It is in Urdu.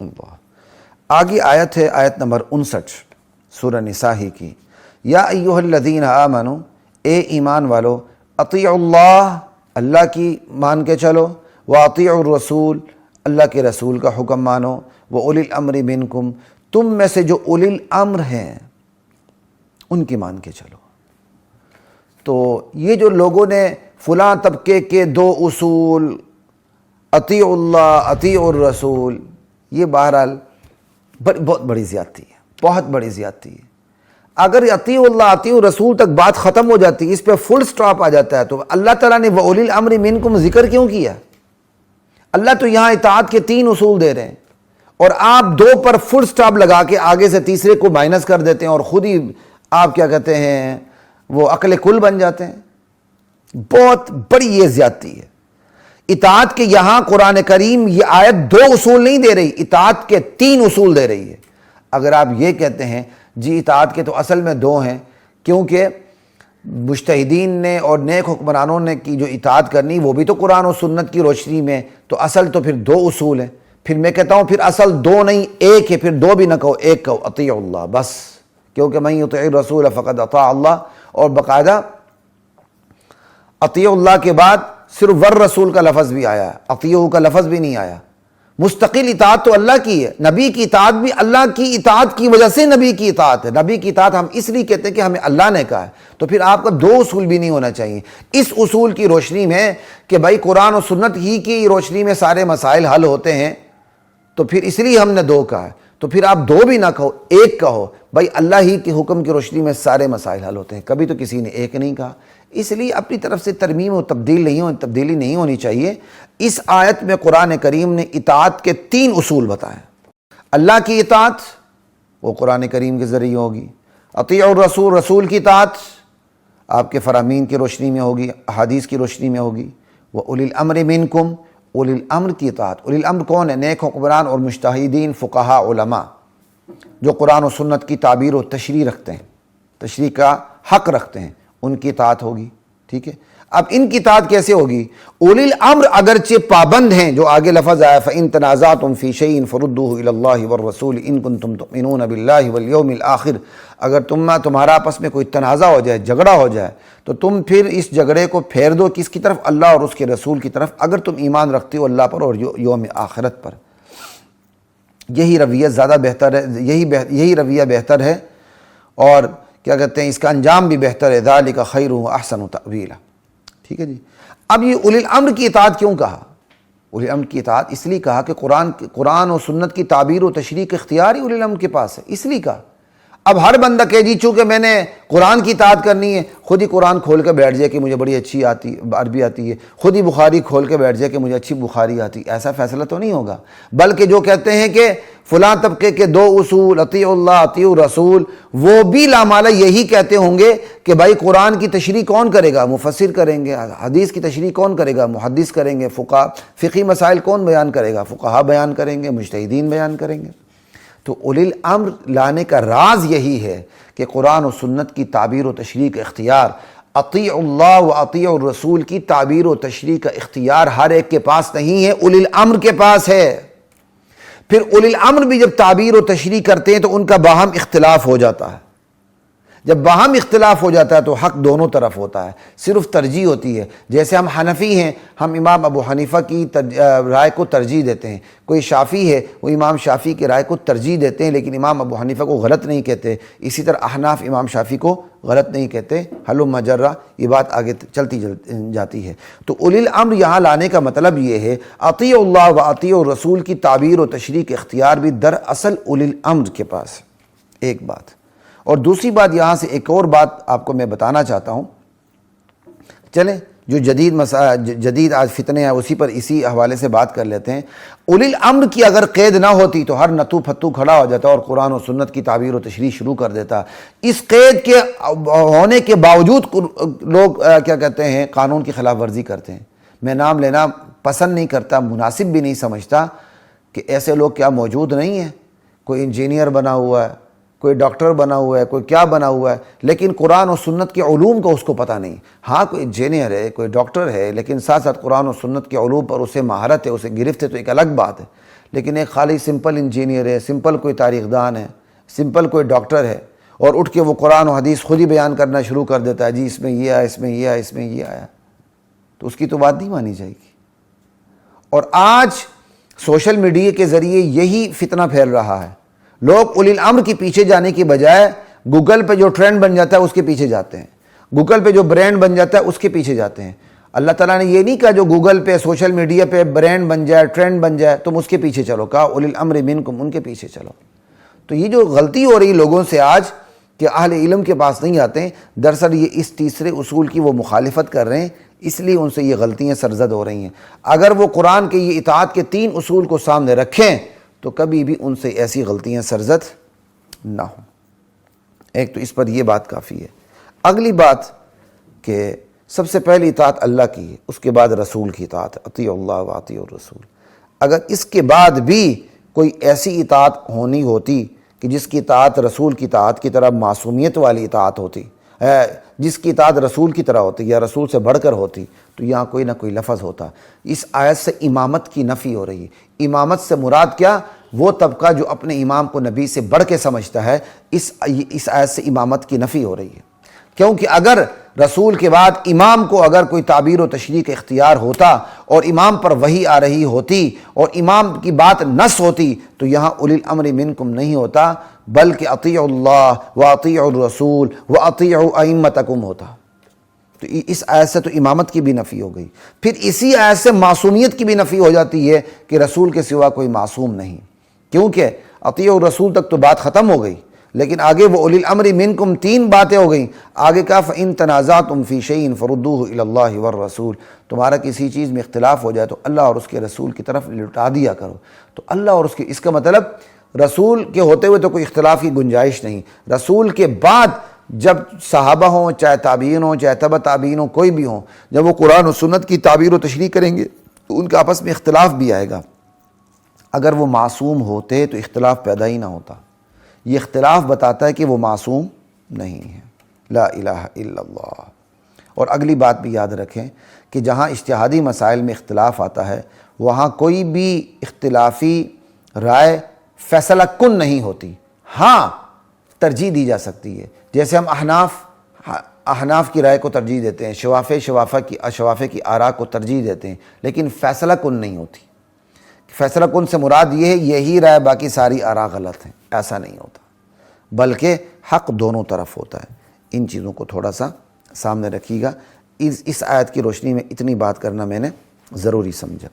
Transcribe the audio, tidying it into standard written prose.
اللہ۔ آگے آیت ہے آیت نمبر 59 سورہ نساء ہی کی، یا ایھا الذین آمنوا، اے ایمان والو، اطیعوا اللہ، اللہ کی مان کے چلو، واطیعوا الرسول، اللہ کے رسول کا حکم مانو، واولی الامر منکم، تم میں سے جو اولی الامر ہیں ان کی مان کے چلو۔ تو یہ جو لوگوں نے فلاں طبقے کے دو اصول، اطیعوا اللہ، اطیعوا الرسول، یہ بہرحال بہت بڑی زیادتی ہے، بہت بڑی زیادتی ہے۔ اگر اطیعوا اللہ اطیعوا الرسول تک بات ختم ہو جاتی ہے، اس پہ فل سٹاپ آ جاتا ہے، تو اللہ تعالیٰ نے وَأُولِي الْأَمْرِ مِنْكُمْ ذکر کیوں کیا؟ اللہ تو یہاں اطاعت کے 3 اصول دے رہے ہیں، اور آپ 2 پر فل سٹاپ لگا کے آگے سے تیسرے کو مائنس کر دیتے ہیں، اور خود ہی آپ کیا کہتے ہیں وہ عقل کل بن جاتے ہیں۔ بہت بڑی یہ زیادتی ہے اطاعت کے۔ یہاں قرآن کریم یہ آیت 2 اصول نہیں دے رہی، اطاعت کے 3 اصول دے رہی ہے۔ اگر آپ یہ کہتے ہیں جی اطاعت کے تو اصل میں 2 ہیں، کیونکہ مجتہدین نے اور نیک حکمرانوں نے کی جو اطاعت کرنی وہ بھی تو قرآن و سنت کی روشنی میں، تو اصل تو پھر 2 اصول ہیں۔ پھر میں کہتا ہوں پھر اصل 2 نہیں 1 ہے، پھر 2 بھی نہ کہو، 1 کہو، اطیعوا اللہ بس، کیونکہ من یطع الرسول فقد اطاع اللہ، اور باقاعدہ اطیعوا اللہ کے بعد صرف والرسول کا لفظ بھی آیا ہے، اطیعوا کا لفظ بھی نہیں آیا۔ مستقل اطاعت تو اللہ کی ہے، نبی کی اطاعت بھی اللہ کی اطاعت کی وجہ سے نبی کی اطاعت ہے۔ نبی کی اطاعت ہم اس لیے کہتے ہیں کہ ہمیں اللہ نے کہا ہے، تو پھر آپ کا 2 اصول بھی نہیں ہونا چاہیے۔ اس اصول کی روشنی میں کہ بھائی قرآن و سنت ہی کی روشنی میں سارے مسائل حل ہوتے ہیں، تو پھر اس لیے ہم نے 2 کہا ہے، تو پھر آپ 2 بھی نہ کہو، 1 کہو، بھائی اللہ ہی کے حکم کی روشنی میں سارے مسائل حل ہوتے ہیں، کبھی تو کسی نے 1 نہیں کہا۔ اس لیے اپنی طرف سے ترمیم و تبدیلی نہیں ہونی چاہیے۔ اس آیت میں قرآن کریم نے اطاعت کے 3 اصول بتائے۔ اللہ کی اطاعت وہ قرآن کریم کے ذریعے ہوگی، اطیعوا الرسول، رسول کی اطاعت آپ کے فرامین کی روشنی میں ہوگی، احادیث کی روشنی میں ہوگی، وَأُولِي الْأَمْرِ مِنْكُمْ، اولی الامر کی اطاعت۔ اولی الامر کون ہے؟ نیک حکمران اور مجتہدین، فقہاء، علماء، جو قرآن و سنت کی تعبیر و تشریح رکھتے ہیں، تشریح کا حق رکھتے ہیں، ان کی اطاعت ہوگی۔ ٹھیک ہے، اب ان کی اطاعت کیسے ہوگی؟ اولی الامر اگرچہ پابند ہیں، جو آگے لفظ آیا فَإِن تَنَازَعْتُمْ فِي شَيْءٍ فَرُدُّوهُ إِلَى اللَّهِ وَالرَّسُولِ إِن كُنتُمْ تُؤْمِنُونَ بِاللَّهِ وَالْيَوْمِ الْآخِرِ، اگر تمہارا آپس میں کوئی تنازع ہو جائے، جھگڑا ہو جائے، تو تم پھر اس جھگڑے کو پھیر دو کس کی طرف؟ اللہ اور اس کے رسول کی طرف، اگر تم ایمان رکھتے ہو اللہ پر اور یوم آخرت پر۔ یہی رویہ زیادہ بہتر ہے، یہی رویہ بہتر ہے، اور کیا کہتے ہیں اس کا انجام بھی بہتر ہے، ذالک خیر و احسن تأویلا۔ ٹھیک ہے جی۔ اب یہ اولی الامر کی اطاعت کیوں کہا؟ اولی الامر کی اطاعت اس لیے کہا کہ قرآن و سنت کی تعبیر و تشریح کا اختیار ہی اولی الامر کے پاس ہے، اس لیے کہا۔ اب ہر بندہ کہ جی چونکہ میں نے قرآن کی اطاعت کرنی ہے، خود ہی قرآن کھول کے بیٹھ جائے کہ مجھے بڑی اچھی عربی آتی ہے، خود ہی بخاری کھول کے بیٹھ جائے کہ مجھے اچھی بخاری آتی ہے، ایسا فیصلہ تو نہیں ہوگا۔ بلکہ جو کہتے ہیں کہ فلاں طبقے کے 2 اصول، اطیعوا اللہ اطیعوا الرسول، وہ بھی لامالا یہی کہتے ہوں گے کہ بھائی قرآن کی تشریح کون کرے گا؟ مفسر کریں گے۔ حدیث کی تشریح کون کرے گا؟ محدث کریں گے۔ فقہی مسائل کون بیان کرے گا؟ فقہا بیان کریں گے، مجتہدین بیان کریں گے۔ تو اولی الامر لانے کا راز یہی ہے کہ قرآن و سنت کی تعبیر و تشریح کا اختیار، اطیعوا اللہ و اطیعوا الرسول کی تعبیر و تشریح کا اختیار ہر ایک کے پاس نہیں ہے، اولی الامر کے پاس ہے۔ پھر اولی الامر بھی جب تعبیر و تشریح کرتے ہیں تو ان کا باہم اختلاف ہو جاتا ہے۔ جب باہم اختلاف ہو جاتا ہے تو حق دونوں طرف ہوتا ہے، صرف ترجیح ہوتی ہے۔ جیسے ہم حنفی ہیں، ہم امام ابو حنیفہ کی رائے کو ترجیح دیتے ہیں، کوئی شافعی ہے وہ امام شافعی کی رائے کو ترجیح دیتے ہیں، لیکن امام ابو حنیفہ کو غلط نہیں کہتے۔ اسی طرح احناف امام شافعی کو غلط نہیں کہتے، حلم مجرہ، یہ بات آگے چلتی جاتی ہے۔ تو اولی الامر یہاں لانے کا مطلب یہ ہے اطیعوا اللہ و اطیعوا الرسول کی تعبیر و تشریح کے اختیار بھی دراصل اولی الامر کے پاس ہے، ایک بات۔ اور دوسری بات یہاں سے ایک اور بات آپ کو میں بتانا چاہتا ہوں، چلیں جو جدید آج فتنے ہیں اسی پر اسی حوالے سے بات کر لیتے ہیں۔ اولی الامر کی اگر قید نہ ہوتی تو ہر نتو پھتو کھڑا ہو جاتا اور قرآن و سنت کی تعبیر و تشریح شروع کر دیتا۔ اس قید کے ہونے کے باوجود لوگ کیا کہتے ہیں قانون کی خلاف ورزی کرتے ہیں۔ میں نام لینا پسند نہیں کرتا، مناسب بھی نہیں سمجھتا کہ ایسے لوگ کیا موجود نہیں ہیں؟ کوئی انجینئر بنا ہوا ہے، کوئی ڈاکٹر بنا ہوا ہے، کوئی کیا بنا ہوا ہے، لیکن قرآن و سنت کے علوم کا اس کو پتہ نہیں۔ ہاں کوئی انجینئر ہے، کوئی ڈاکٹر ہے، لیکن ساتھ ساتھ قرآن و سنت کے علوم پر اسے مہارت ہے، اسے گرفت ہے، تو ایک الگ بات ہے۔ لیکن ایک خالی سمپل انجینئر ہے، سمپل کوئی تاریخ دان ہے، سمپل کوئی ڈاکٹر ہے، اور اٹھ کے وہ قرآن و حدیث خود ہی بیان کرنا شروع کر دیتا ہے، جی اس میں یہ آیا، اس میں یہ آیا، اس میں یہ آیا، تو اس کی تو بات نہیں مانی جائے گی۔ اور آج سوشل میڈیا کے ذریعے یہی فتنہ پھیل رہا ہے، لوگ اولی الامر کے پیچھے جانے کی بجائے گوگل پہ جو ٹرینڈ بن جاتا ہے اس کے پیچھے جاتے ہیں، گوگل پہ جو برانڈ بن جاتا ہے اس کے پیچھے جاتے ہیں۔ اللہ تعالیٰ نے یہ نہیں کہا جو گوگل پہ سوشل میڈیا پہ برانڈ بن جائے، ٹرینڈ بن جائے تم اس کے پیچھے چلو، کہا اولی الامر منکم، ان کے پیچھے چلو۔ تو یہ جو غلطی ہو رہی لوگوں سے آج کہ اہل علم کے پاس نہیں آتے ہیں، دراصل یہ اس تیسرے اصول کی وہ مخالفت کر رہے ہیں، اس لیے ان سے یہ غلطیاں سرزد ہو رہی ہیں۔ اگر وہ قرآن کے یہ اطاعت کے 3 اصول کو سامنے رکھیں تو کبھی بھی ان سے ایسی غلطیاں سرزد نہ ہوں۔ ایک تو اس پر یہ بات کافی ہے۔ اگلی بات کہ سب سے پہلی اطاعت اللہ کی ہے، اس کے بعد رسول کی اطاعت، اطیعوا اللہ و اطیعوا الرسول۔ اگر اس کے بعد بھی کوئی ایسی اطاعت ہونی ہوتی کہ جس کی اطاعت رسول کی اطاعت کی طرح معصومیت والی اطاعت ہوتی، جس کی اطاعت رسول کی طرح ہوتی یا رسول سے بڑھ کر ہوتی، تو یہاں کوئی نہ کوئی لفظ ہوتا۔ اس آیت سے امامت کی نفی ہو رہی ہے۔ امامت سے مراد کیا؟ وہ طبقہ جو اپنے امام کو نبی سے بڑھ کے سمجھتا ہے، اس آیت سے امامت کی نفی ہو رہی ہے۔ کیونکہ اگر رسول کے بعد امام کو اگر کوئی تعبیر و تشریح کا اختیار ہوتا اور امام پر وحی آ رہی ہوتی اور امام کی بات نص ہوتی تو یہاں اولی الامر منکم نہیں ہوتا، بلکہ اطیعوا اللہ و اطیعوا الرسول و اطیعوا ائمتکم ہوتا۔ تو اس آیت سے تو امامت کی بھی نفی ہو گئی۔ پھر اسی آیت سے معصومیت کی بھی نفی ہو جاتی ہے کہ رسول کے سوا کوئی معصوم نہیں، کیونکہ اطیعوا الرسول تک تو بات ختم ہو گئی، لیکن آگے وہ اولی الامر منکم 3 باتیں ہو گئیں۔ آگے کہا فَإِن تَنَازَعْتُمْ فِي شَيْءٍ فَرُدُّوهُ إِلَى اللَّهِ وَالرَّسُولِ، تمہارا کسی چیز میں اختلاف ہو جائے تو اللہ اور اس کے رسول کی طرف لٹا دیا کرو۔ تو اللہ اور اس کا مطلب رسول کے ہوتے ہوئے تو کوئی اختلاف کی گنجائش نہیں، رسول کے بعد جب صحابہ ہوں، چاہے تابعین ہوں، چاہے تبع تابعین ہوں، کوئی بھی ہوں، جب وہ قرآن و سنت کی تعبیر و تشریح کریں گے تو ان کا آپس میں اختلاف بھی آئے گا۔ اگر وہ معصوم ہوتے تو اختلاف پیدا ہی نہ ہوتا۔ یہ اختلاف بتاتا ہے کہ وہ معصوم نہیں ہے۔ لا الہ الا اللہ۔ اور اگلی بات بھی یاد رکھیں کہ جہاں اجتہادی مسائل میں اختلاف آتا ہے وہاں کوئی بھی اختلافی رائے فیصلہ کن نہیں ہوتی، ہاں ترجیح دی جا سکتی ہے۔ جیسے ہم احناف کی رائے کو ترجیح دیتے ہیں، شوافے کی آراء کو ترجیح دیتے ہیں، لیکن فیصلہ کن نہیں ہوتی۔ فیصلہ کن سے مراد یہ ہے یہی رائے، باقی ساری آراء غلط ہیں، ایسا نہیں ہوتا، بلکہ حق دونوں طرف ہوتا ہے۔ ان چیزوں کو تھوڑا سا سامنے رکھیے گا۔ اس آیت کی روشنی میں اتنی بات کرنا میں نے ضروری سمجھا۔